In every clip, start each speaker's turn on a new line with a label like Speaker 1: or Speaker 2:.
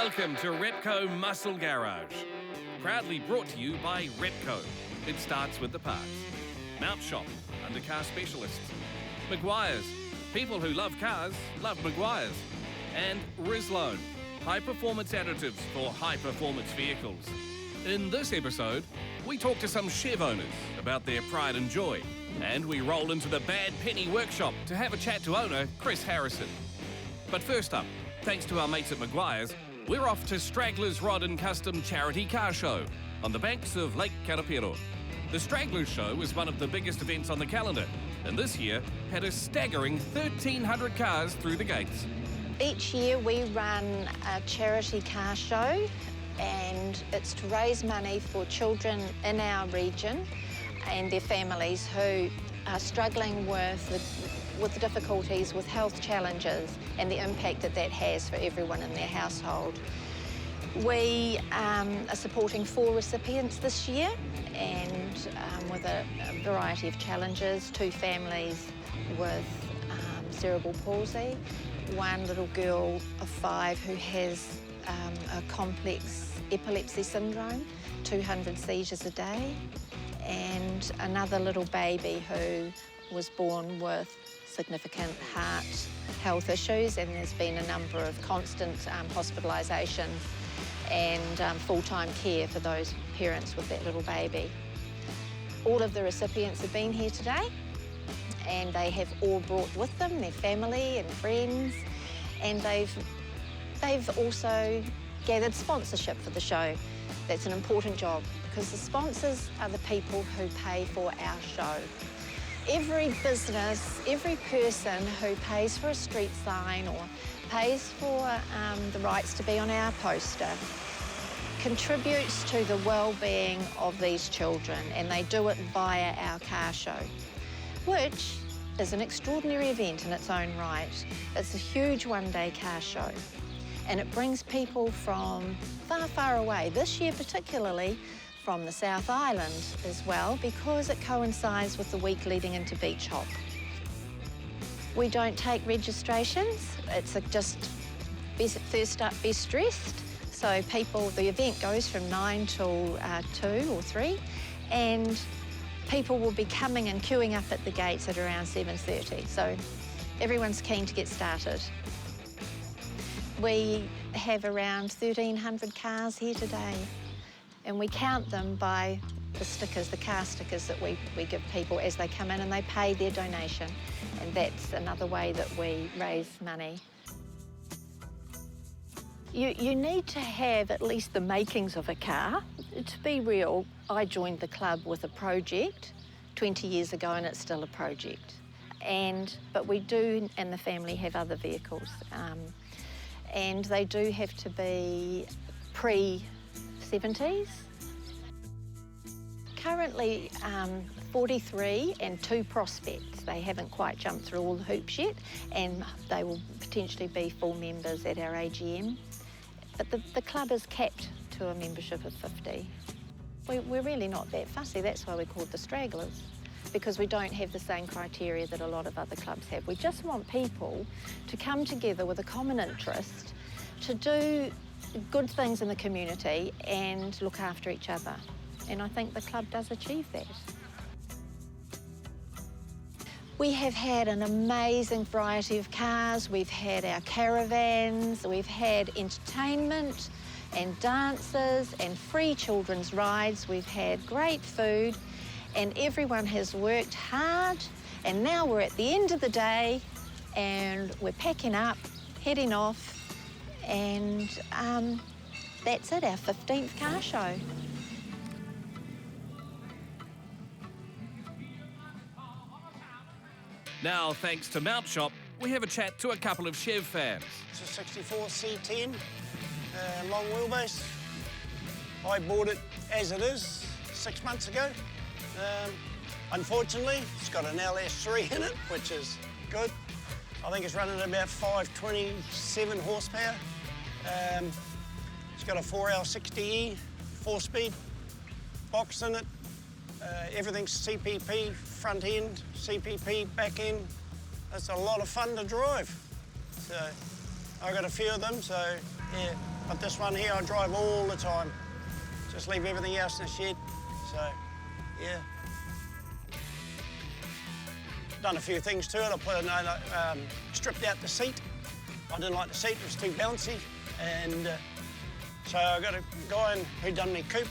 Speaker 1: Welcome to Repco Muscle Garage. Proudly brought to you by Repco. It starts with the parts. Mount Shop, undercar specialists. Meguiar's, people who love cars love Meguiar's. And Rislone, high-performance additives for high-performance vehicles. In this episode, we talk to some Chev owners about their pride and joy. And we roll into the Bad Penny workshop to have a chat to owner Chris Harrison. But first up, thanks to our mates at Meguiar's, we're off to Stragglers Rod and Kustom Charity Car Show on the banks of Lake Karapiro. The Stragglers Show is one of the biggest events on the calendar, and this year had a staggering 1,300 cars through the gates.
Speaker 2: Each year we run a charity car show, and it's to raise money for children in our region and their families who are struggling with the difficulties with health challenges and the impact that that has for everyone in their household. We are supporting 4 recipients this year, and with a variety of challenges. 2 families with cerebral palsy, 1 little girl of 5 who has a complex epilepsy syndrome, 200 seizures a day, and another little baby who was born with significant heart health issues, and there's been a number of constant hospitalisations and full-time care for those parents with that little baby. All of the recipients have been here today, and they have all brought with them their family and friends, and they've also gathered sponsorship for the show. That's an important job, because the sponsors are the people who pay for our show. Every business, every person who pays for a street sign or pays for the rights to be on our poster contributes to the well-being of these children, and they do it via our car show, which is an extraordinary event in its own right. It's a huge one-day car show, and it brings people from far, far away. This year particularly from the South Island as well, because it coincides with the week leading into Beach Hop. We don't take registrations. It's just first up, best dressed. So the event goes from 9 till 2 or 3, and people will be coming and queuing up at the gates at around 7:30. So everyone's keen to get started. We have around 1,300 cars here today, and we count them by the stickers, the car stickers that we give people as they come in and they pay their donation. And that's another way that we raise money. You need to have at least the makings of a car. To be real, I joined the club with a project 20 years ago, and it's still a project. But we do, and the family, have other vehicles. And they do have to be pre-70s. Currently 43 and 2 prospects. They haven't quite jumped through all the hoops yet, and they will potentially be full members at our AGM. But the club is capped to a membership of 50. We're really not that fussy. That's why we're called the Stragglers, because we don't have the same criteria that a lot of other clubs have. We just want people to come together with a common interest to do good things in the community and look after each other. And I think the club does achieve that. We have had an amazing variety of cars. We've had our caravans, we've had entertainment and dances and free children's rides. We've had great food, and everyone has worked hard. And now we're at the end of the day, and we're packing up, heading off, and that's it, our 15th car show.
Speaker 1: Now, thanks to Mount Shop, we have a chat to a couple of Chev fans.
Speaker 3: It's a 64 C10, long wheelbase. I bought it as it is 6 months ago. Unfortunately, it's got an LS3 in it, which is good. I think it's running at about 527 horsepower. It's got a 4L60E, 4-speed box in it. Everything's CPP, front end, CPP, back end. It's a lot of fun to drive. So I got a few of them, so yeah, But this one here, I drive all the time. Just leave everything else in the shed. So, yeah. Done a few things to it. I put stripped out the seat. I didn't like the seat, it was too bouncy. And so I got a guy who done me coupe,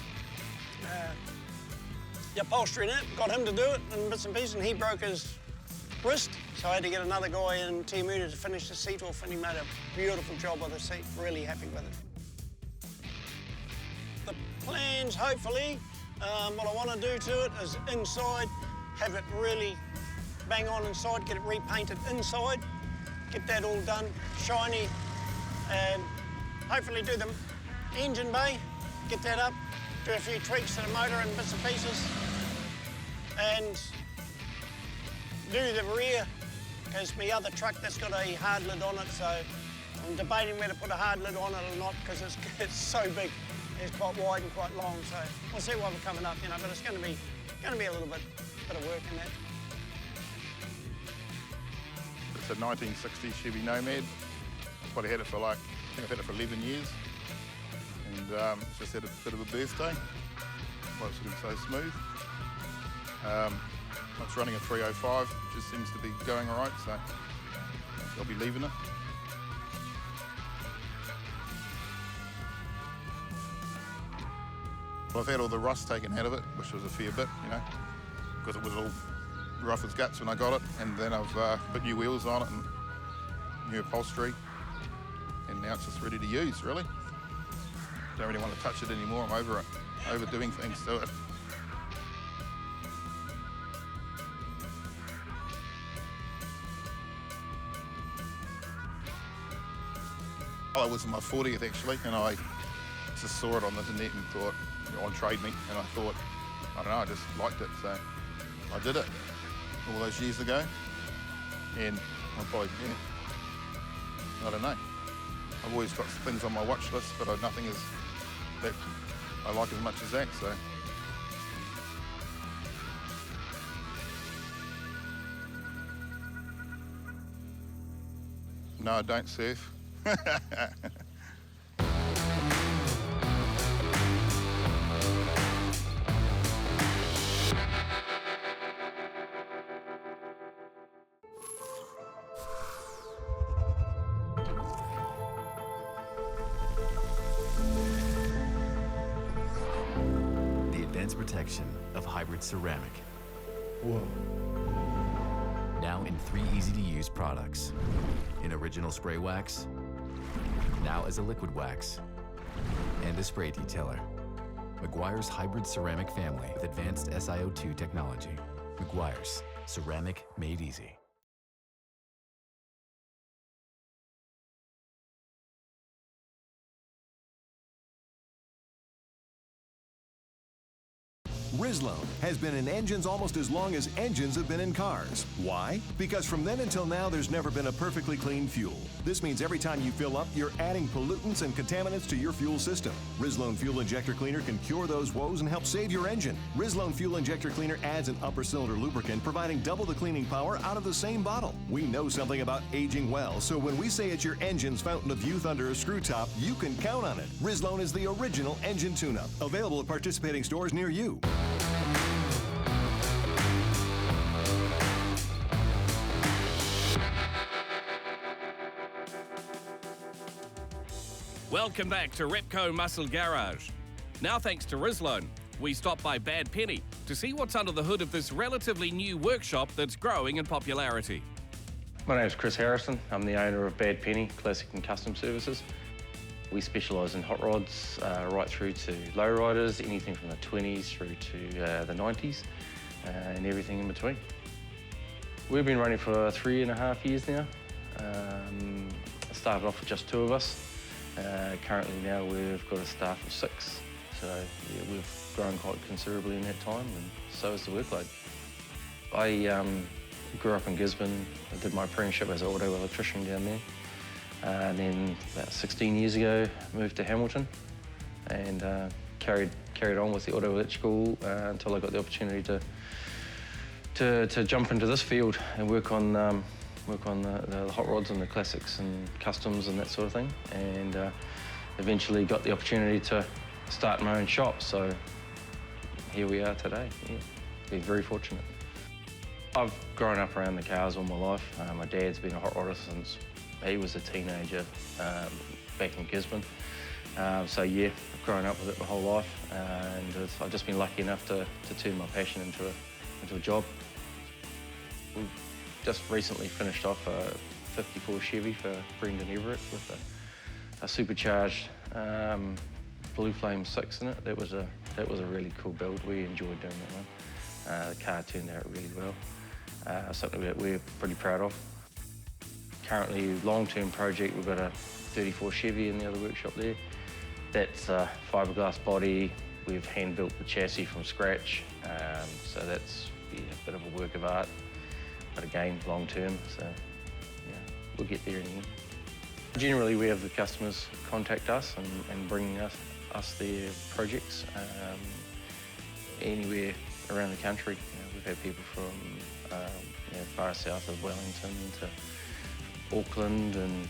Speaker 3: the upholstery in it, got him to do it in bits and pieces, and he broke his wrist. So I had to get another guy in Timuta to finish the seat off, and he made a beautiful job with the seat, really happy with it. The plans, hopefully, what I want to do to it is inside, have it really bang on inside, get it repainted inside, get that all done, shiny, and hopefully do the engine bay, get that up, do a few tweaks to the motor and bits and pieces, and do the rear, because my other truck that's got a hard lid on it, so I'm debating whether to put a hard lid on it or not, because it's so big. It's quite wide and quite long, so we'll see what we're coming up, you know, but it's going to be a little bit of work in that.
Speaker 4: It's a 1960 Chevy Nomad. I've probably had it for I think I've had it for 11 years. And it's just had a bit of a birthday. Why it's sort of so smooth. It's running a 305, just seems to be going all right, so I'll be leaving it. Well, I've had all the rust taken out of it, which was a fair bit, you know, because it was all rough as guts when I got it, and then I've put new wheels on it and new upholstery, and now it's just ready to use, really. Don't really want to touch it anymore, I'm over it, overdoing things to it. Well, it was my 40th actually, and I just saw it on the internet and thought, on Trade Me, and I thought, I don't know, I just liked it, so I did it all those years ago, and I'll probably, yeah, I don't know. I've always got things on my watch list, but nothing is that I like as much as that, so. No, I don't surf.
Speaker 5: The advanced protection of hybrid ceramic.
Speaker 6: Whoa.
Speaker 5: Now in 3 easy-to-use products. In original spray wax, now as a liquid wax, and a spray detailer. Meguiar's hybrid ceramic family with advanced SiO2 technology. Meguiar's, ceramic made easy.
Speaker 6: Rislone has been in engines almost as long as engines have been in cars. Why? Because from then until now, there's never been a perfectly clean fuel. This means every time you fill up, you're adding pollutants and contaminants to your fuel system. Rislone Fuel Injector Cleaner can cure those woes and help save your engine. Rislone Fuel Injector Cleaner adds an upper cylinder lubricant, providing double the cleaning power out of the same bottle. We know something about aging well, so when we say it's your engine's fountain of youth under a screw top, you can count on it. Rislone is the original engine tune-up. Available at participating stores near you.
Speaker 1: Welcome back to Repco Muscle Garage. Now, thanks to Rislone, we stopped by Bad Penny to see what's under the hood of this relatively new workshop that's growing in popularity.
Speaker 7: My name is Chris Harrison. I'm the owner of Bad Penny Classic and Custom Services. We specialise in hot rods right through to lowriders, anything from the 20s through to the 90s and everything in between. We've been running for 3.5 years now. Started off with just 2 of us. Currently now we've got a staff of 6, so yeah, we've grown quite considerably in that time, and so has the workload. I grew up in Gisborne. I did my apprenticeship as an auto electrician down there, and then about 16 years ago moved to Hamilton and carried on with the auto electrical until I got the opportunity to jump into this field and work on the hot rods and the classics and customs and that sort of thing. And eventually got the opportunity to start my own shop, so here we are today. Yeah, been very fortunate. I've grown up around the cars all my life. My dad's been a hot rodder since he was a teenager back in Gisborne. So yeah, I've grown up with it my whole life, and I've just been lucky enough to turn my passion into a job. We've just recently finished off a 54 Chevy for Brendan Everett with a supercharged Blue Flame 6 in it. That was a really cool build. We enjoyed doing that one. The car turned out really well. Something that we're pretty proud of. Currently, long-term project, we've got a 34 Chevy in the other workshop there. That's a fiberglass body. We've hand-built the chassis from scratch, so that's a bit of a work of art. But again, long-term, so yeah, we'll get there in the end. Generally, we have the customers contact us and bring us their projects anywhere around the country. We've had people from far south of Wellington to Auckland, and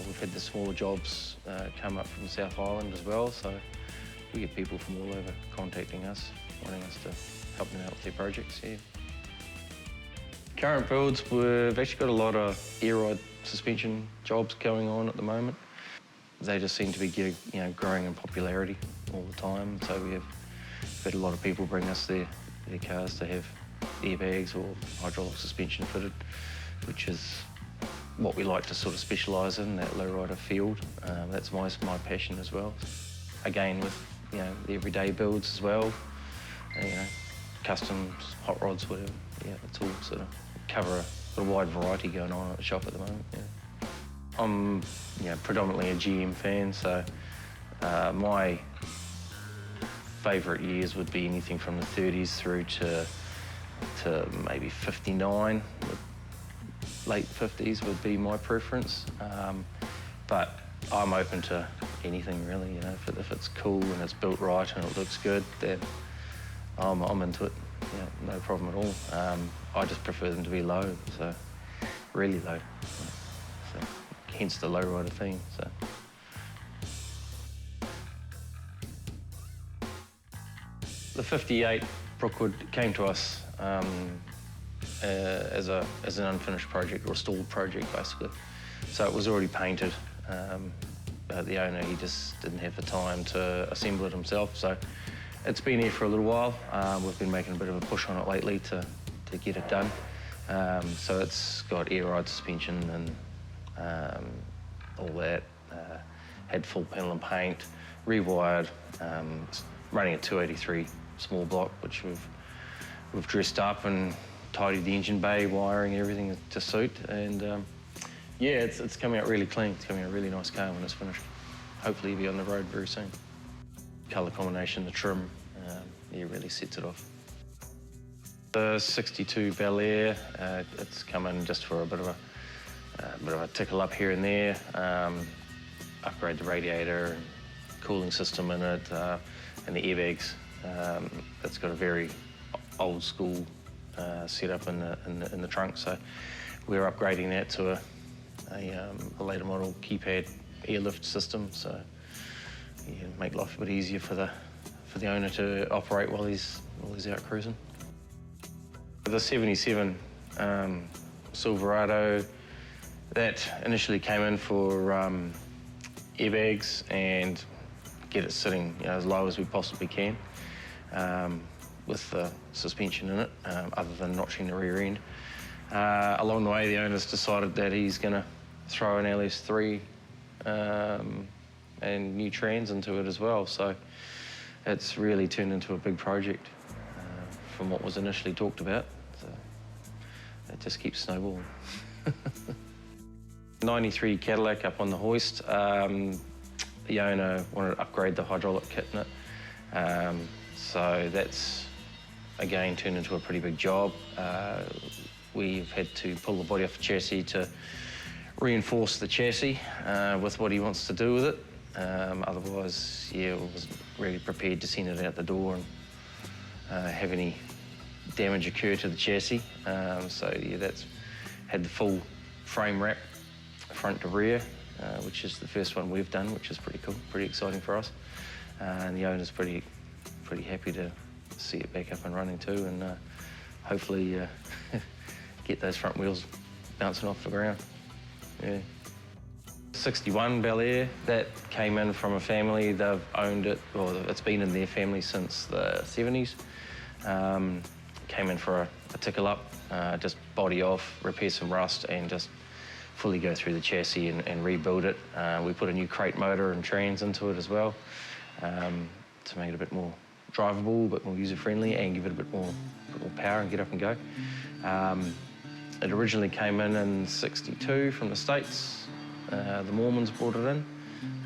Speaker 7: we've had the smaller jobs come up from South Island as well, so we get people from all over contacting us, wanting us to help them out with their projects here. Current builds, we've actually got a lot of air ride suspension jobs going on at the moment. They just seem to be growing in popularity all the time, so we've had a lot of people bring us their cars to have airbags or hydraulic suspension fitted, which is what we like to sort of specialise in, that lowrider field. That's my passion as well. Again, with the everyday builds as well, customs, hot rods, whatever. Yeah, it's all sort of cover a wide variety going on at the shop at the moment. Yeah. I'm predominantly a GM fan, so my favourite years would be anything from the 30s through to maybe 59. Late 50s would be my preference, but I'm open to anything really. If it's cool and it's built right and it looks good, then I'm into it. Yeah, no problem at all. I just prefer them to be low, so really low. So, hence the lowrider theme. So. The 58 Brookwood came to us as an unfinished project, or a stalled project, basically. So it was already painted. But the owner, he just didn't have the time to assemble it himself. So it's been here for a little while. We've been making a bit of a push on it lately to get it done. So it's got air ride suspension and all that. Had full panel and paint, rewired, running a 283 small block, which we've dressed up and tidied the engine bay, wiring, everything to suit. And yeah, it's coming out really clean. It's coming out a really nice car when it's finished. Hopefully it'll be on the road very soon. Colour combination, the trim, really sets it off. The 62 Bel Air, it's come in just for a bit of a tickle up here and there. Upgrade the radiator and cooling system in it, and the airbags. It's got a very old school setup in the trunk, so we're upgrading that to a later model keypad airlift system. So make life a bit easier for the owner to operate while he's out cruising. The 77 Silverado, that initially came in for airbags and get it sitting as low as we possibly can with the suspension in it, other than notching the rear end. Along the way, the owner's decided that he's going to throw an LS3 and new trans into it as well. So it's really turned into a big project from what was initially talked about. So it just keeps snowballing. 93 Cadillac up on the hoist. The owner wanted to upgrade the hydraulic kit in it. So that's, again, turned into a pretty big job. We've had to pull the body off the chassis to reinforce the chassis with what he wants to do with it. Otherwise, yeah, we wasn't really prepared to send it out the door and have any damage occur to the chassis. So yeah, that's had the full frame wrap, front to rear, which is the first one we've done, which is pretty cool, pretty exciting for us. And the owner's pretty happy to see it back up and running too, and hopefully get those front wheels bouncing off the ground. Yeah. 61 Bel Air, that came in from a family. They've owned it, or it's been in their family since the 70s. Came in for a tickle up, just body off, repair some rust, and just fully go through the chassis and rebuild it. We put a new crate motor and trans into it as well, to make it a bit more drivable, a bit more user-friendly, and give it a bit more power and get up and go. It originally came in '62 from the States. The Mormons brought it in,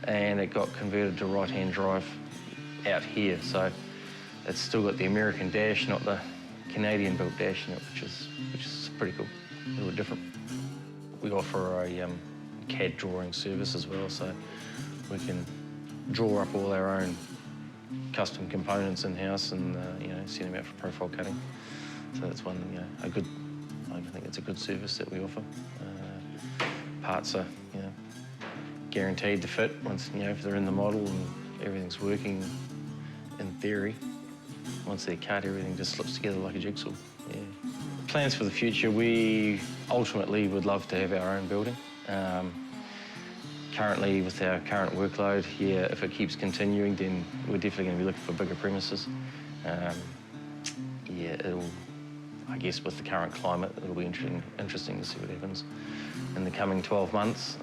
Speaker 7: and it got converted to right-hand drive out here. So it's still got the American dash, not the Canadian-built dash in it, which is pretty cool, a little different. We offer a CAD drawing service as well, so we can draw up all our own custom components in-house and send them out for profile cutting. So that's one, I think it's a good service that we offer. Parts are, guaranteed to fit once, if they're in the model and everything's working in theory. Once they're cut, everything just slips together like a jigsaw. Yeah. Plans for the future, we ultimately would love to have our own building. Currently, with our current workload, if it keeps continuing, then we're definitely going to be looking for bigger premises. I guess with the current climate, it'll be interesting to see what happens in the coming 12 months.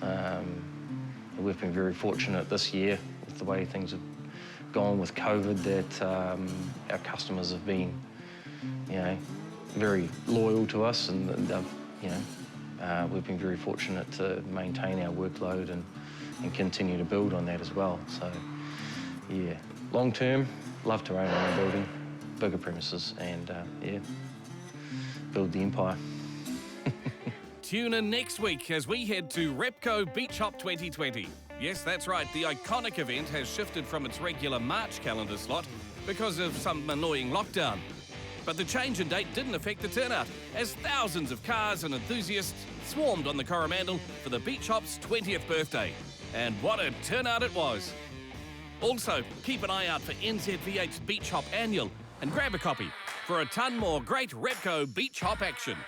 Speaker 7: We've been very fortunate this year with the way things have gone with COVID that our customers have been, very loyal to us, and they've, we've been very fortunate to maintain our workload and continue to build on that as well. So, long term, love to own our own building, bigger premises, and build the empire.
Speaker 1: Tune in next week as we head to Repco Beach Hop 2020. Yes, that's right, the iconic event has shifted from its regular March calendar slot because of some annoying lockdown. But the change in date didn't affect the turnout, as thousands of cars and enthusiasts swarmed on the Coromandel for the Beach Hop's 20th birthday. And what a turnout it was. Also, keep an eye out for NZV8's Beach Hop Annual and grab a copy for a ton more great Repco Beach Hop action.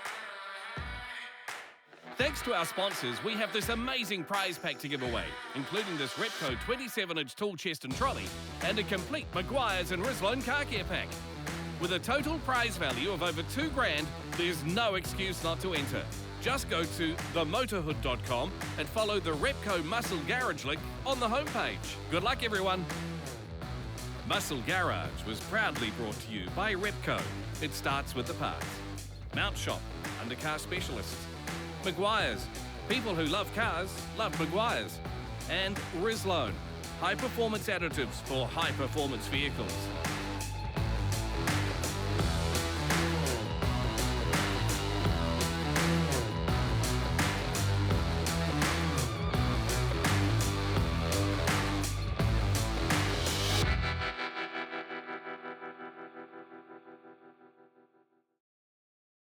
Speaker 1: Thanks to our sponsors, we have this amazing prize pack to give away, including this Repco 27-inch tool chest and trolley and a complete Meguiar's and Rislone car care pack. With a total prize value of over $2,000, there's no excuse not to enter. Just go to themotorhood.com and follow the Repco Muscle Garage link on the homepage. Good luck, everyone. Muscle Garage was proudly brought to you by Repco. It starts with the parts. Mount Shop, undercar specialists. Meguiar's, people who love cars love Meguiar's. And Rislone, high-performance additives for high-performance vehicles.